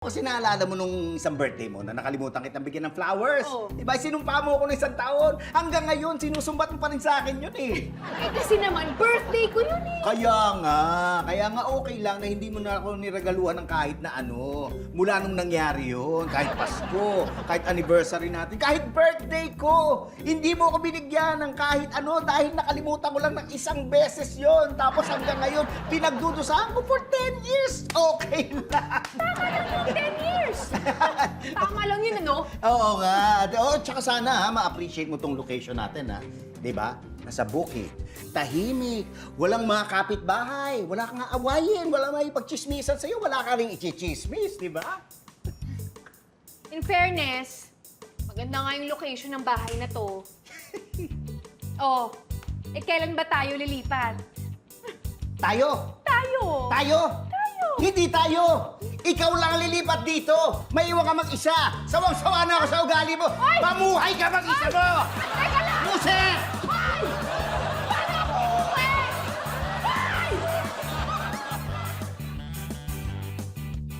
Kasi naalala mo nung isang birthday mo na nakalimutan kitang bigyan ng flowers. Oo. Diba, sinumpa mo ako ng isang taon. Hanggang ngayon, sinusumbat mo pa rin sa akin yun eh. Eh kasi naman, birthday ko yun eh. Kaya nga okay lang na hindi mo na ako niregaluhan ng kahit na ano. Mula nung nangyari yun, kahit Pasko, kahit anniversary natin, kahit birthday ko. Hindi mo ako binigyan ng kahit ano dahil nakalimutan ko lang ng isang beses yon. Tapos hanggang ngayon, pinagdudusahan ko for 10 years. Okay lang. 10 years! Tama lang yun, ano? Oo nga. Tsaka sana ma-appreciate mo tong location natin, ha? Diba? Nasa bukid, tahimik, walang mga kapitbahay, wala kang aawayin, wala may pagchismisan sa'yo, wala ka rin ichichismis, diba? In fairness, maganda nga yung location ng bahay na to. Oh, eh kailan ba tayo lilipat? Tayo! Tayo! Tayo! Hindi tayo! Ikaw lang lilipat dito! Maiwan ka mag-isa! Sawang-sawa na ako sa ugali mo! Ay! Mamuhay ka mag-isa mo! Teka lang! Muset!